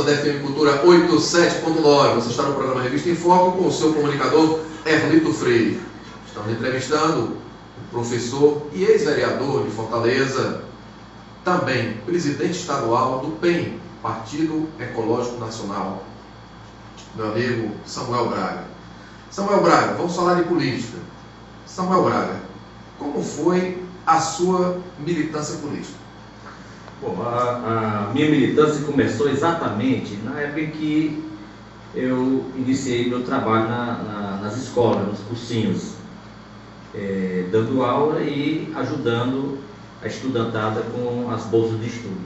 programação da FM Cultura 87.9. Você está no programa Revista em Foco com o seu comunicador Erlito Freire. Estamos entrevistando o professor e ex-vereador de Fortaleza, também presidente estadual do PEN, Partido Ecológico Nacional, meu amigo Samuel Braga. Samuel Braga, vamos falar de política. Samuel Braga, como foi a sua militância política? Bom, a minha militância começou exatamente na época em que eu iniciei meu trabalho nas escolas, nos cursinhos, dando aula e ajudando a estudantada com as bolsas de estudo.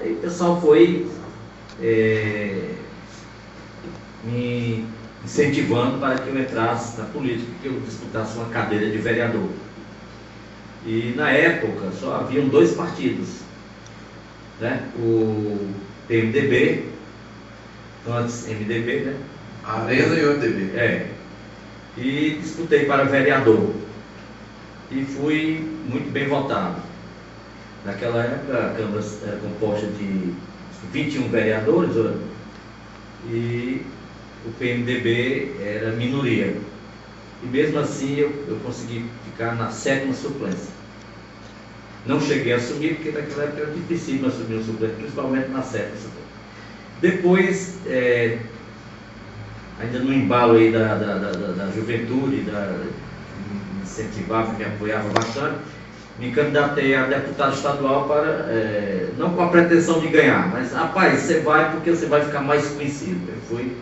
Aí o pessoal foi me incentivando para que eu entrasse na política, que eu disputasse uma cadeira de vereador. E na época só haviam dois partidos, né? O PMDB, antes MDB, né? Arena e o MDB. E disputei para vereador. E fui muito bem votado. Naquela época a Câmara era composta de 21 vereadores e o PMDB era minoria. E mesmo assim eu consegui ficar na 7ª suplência. Não cheguei a assumir, porque naquela época era difícil assumir o suplente, principalmente na 7ª suplência. Depois, ainda no embalo aí da juventude, me incentivava, me apoiava bastante, me candidatei a deputado estadual para, não com a pretensão de ganhar, mas, rapaz, você vai porque você vai ficar mais conhecido. Eu fui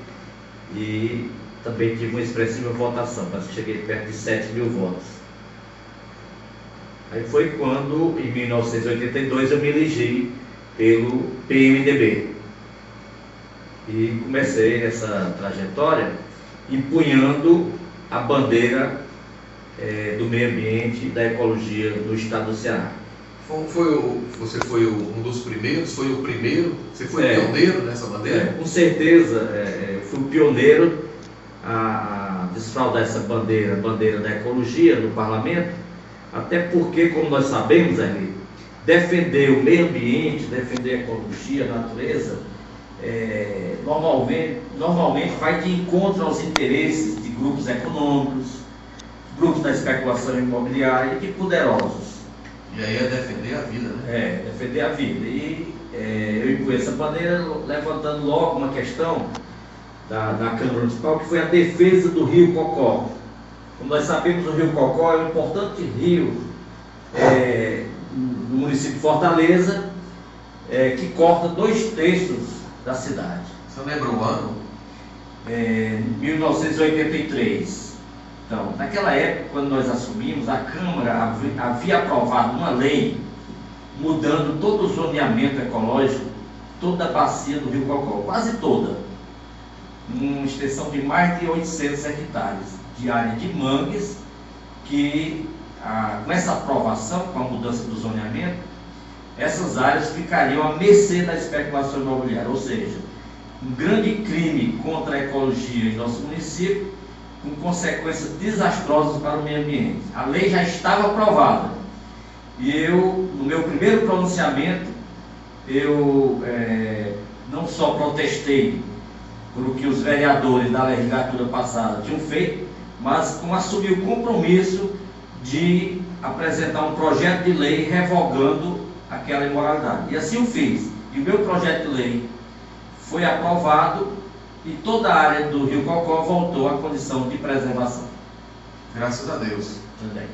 e também tive uma expressiva votação, parece que cheguei perto de 7 mil votos. Aí foi quando, em 1982, eu me elegi pelo PMDB. E comecei essa trajetória empunhando a bandeira do meio ambiente e da ecologia do estado do Ceará. Você foi um dos primeiros? Foi o primeiro? Você foi pioneiro nessa bandeira? Com certeza, eu fui o pioneiro a desfraldar essa bandeira da ecologia no parlamento, até porque, como nós sabemos, defender o meio ambiente, defender a ecologia, a natureza, normalmente vai de encontro aos interesses de grupos econômicos, grupos da especulação imobiliária e de poderosos. E aí é defender a vida, né? Defender a vida. E eu impunha essa bandeira levantando logo uma questão da Câmara Municipal, que foi a defesa do Rio Cocó. Como nós sabemos, o Rio Cocó é um importante rio no município de Fortaleza, que corta 2/3 da cidade. Você lembra o ano? 1983. Então, naquela época, quando nós assumimos, a Câmara havia aprovado uma lei mudando todo o zoneamento ecológico, toda a bacia do Rio Cocó, quase toda, uma extensão de mais de 800 hectares de área de mangues, que com essa aprovação, com a mudança do zoneamento, essas áreas ficariam à mercê da especulação imobiliária, ou seja, um grande crime contra a ecologia em nosso município, com consequências desastrosas para o meio ambiente. A lei já estava aprovada. E eu, no meu primeiro pronunciamento, eu não só protestei por o que os vereadores da legislatura passada tinham feito, mas assumi o compromisso de apresentar um projeto de lei revogando aquela imoralidade. E assim o fiz. E o meu projeto de lei foi aprovado e toda a área do Rio Cocó voltou à condição de preservação. Graças a Deus. Também.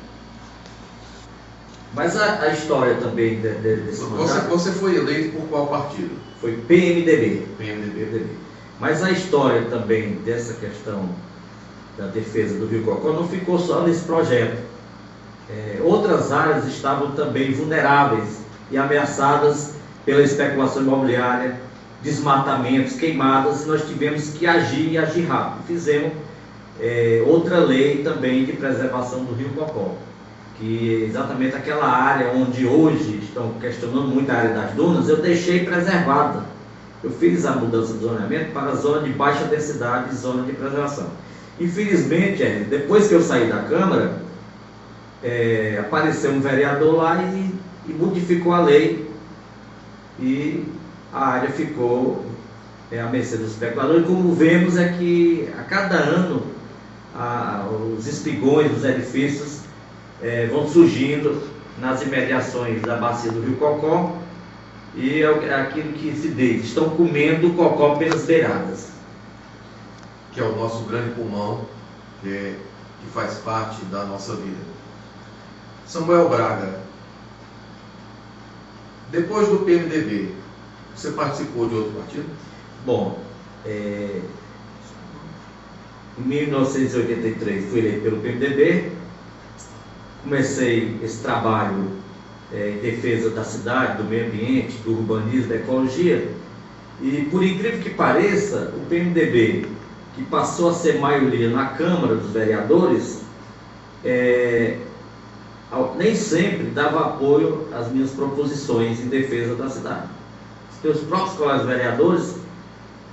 Mas a história também desse mandato... Você foi eleito por qual partido? Foi PMDB. PMDB. Mas a história também dessa questão da defesa do Rio Cocó não ficou só nesse projeto. Outras áreas estavam também vulneráveis e ameaçadas pela especulação imobiliária, desmatamentos, queimadas, e nós tivemos que agir e agir rápido. Fizemos outra lei também de preservação do Rio Cocó, que exatamente aquela área onde hoje estão questionando muito a área das dunas, eu deixei preservada. Eu fiz a mudança do zoneamento para a zona de baixa densidade e zona de preservação. Infelizmente, depois que eu saí da Câmara, apareceu um vereador lá e modificou a lei e a área ficou à mercê dos especuladores. E como vemos é que a cada ano os espigões dos edifícios vão surgindo nas imediações da bacia do Rio Cocó, e é aquilo que se diz, estão comendo o cocó pelas beiradas. Que é o nosso grande pulmão, que faz parte da nossa vida. Samuel Braga, depois do PMDB, você participou de outro partido? Bom, em 1983 fui eleito pelo PMDB, comecei esse trabalho em defesa da cidade, do meio ambiente, do urbanismo, da ecologia, e por incrível que pareça, o PMDB, que passou a ser maioria na Câmara dos Vereadores, nem sempre dava apoio às minhas proposições em defesa da cidade. Os próprios colegas vereadores,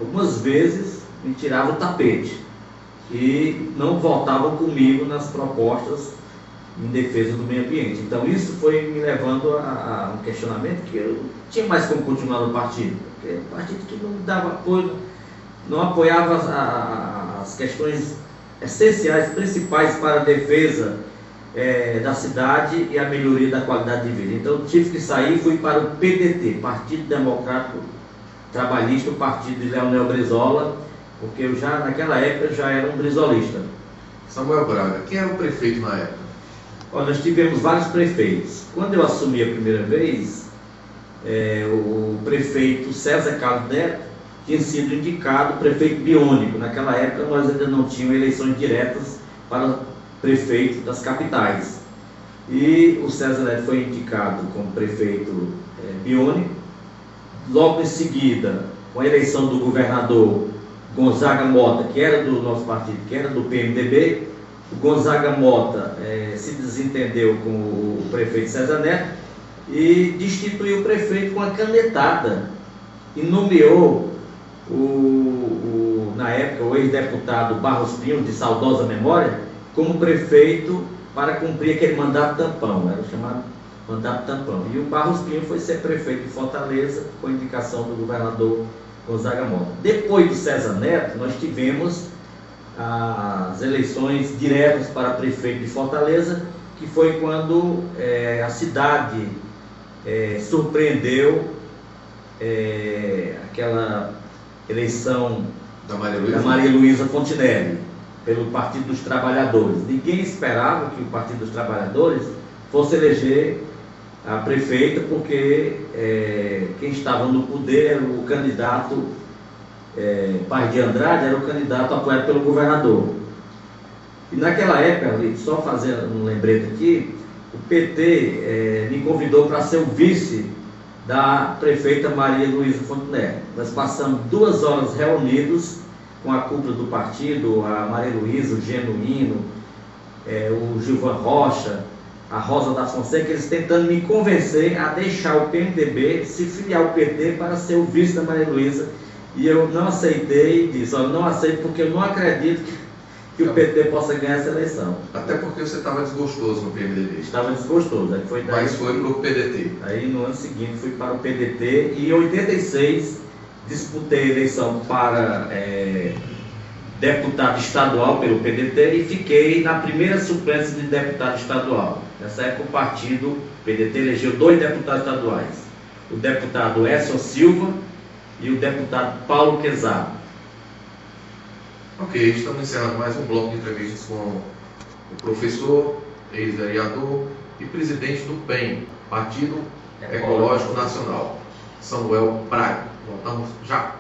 algumas vezes, me tiravam o tapete e não votavam comigo nas propostas em defesa do meio ambiente. Então isso foi me levando a um questionamento que eu não tinha mais como continuar no partido, porque o partido que não dava apoio, não apoiava as questões essenciais, principais para a defesa da cidade e a melhoria da qualidade de vida. Então eu tive que sair e fui para o PDT, Partido Democrático Trabalhista, o partido de Leonel Brizola, porque eu já, naquela época, já era um brizolista. Samuel Braga, quem era o prefeito na época? Olha, nós tivemos vários prefeitos. Quando eu assumi a primeira vez, o prefeito César Carlos Neto tinha sido indicado prefeito biônico. Naquela época nós ainda não tínhamos eleições diretas para prefeito das capitais. E o César Neto foi indicado como prefeito biônico. Logo em seguida, com a eleição do governador Gonzaga Mota, que era do nosso partido, que era do PMDB, o Gonzaga Mota se desentendeu com o prefeito César Neto e destituiu o prefeito com a canetada e nomeou na época, o ex-deputado Barros Pinho, de saudosa memória, como prefeito para cumprir aquele mandato tampão, era o chamado mandato tampão. E o Barros Pinho foi ser prefeito de Fortaleza, com indicação do governador Gonzaga Mota. Depois do César Neto, nós tivemos as eleições diretas para prefeito de Fortaleza, que foi quando a cidade surpreendeu aquela eleição da Maria Luísa Fontinelli, pelo Partido dos Trabalhadores. Ninguém esperava que o Partido dos Trabalhadores fosse eleger a prefeita, porque quem estava no poder era o candidato Paz de Andrade, era o candidato apoiado pelo governador. E naquela época, só fazendo um lembrete aqui, o PT me convidou para ser o vice da prefeita Maria Luísa Fontinelli. Nós passamos 2 horas reunidos com a cúpula do partido, a Maria Luísa, o Genuíno, o Gilvan Rocha, a Rosa da Fonseca, eles tentando me convencer a deixar o PMDB, se filiar ao PT para ser o vice da Maria Luísa. E eu não aceitei, disse, eu não aceito porque eu não acredito que o PT possa ganhar essa eleição. Até porque você estava desgostoso no PMDB. Estava desgostoso. Aí foi daí, mas foi para o PDT. Aí no ano seguinte fui para o PDT e em 86 disputei a eleição para deputado estadual pelo PDT e fiquei na primeira suplência de deputado estadual. Nessa época o partido PDT elegeu 2 deputados estaduais, o deputado Edson Silva e o deputado Paulo Quezado. Ok, estamos encerrando mais um bloco de entrevistas com o professor, ex-vereador e presidente do PEN, Partido Ecológico Nacional, Samuel Braga. Voltamos já.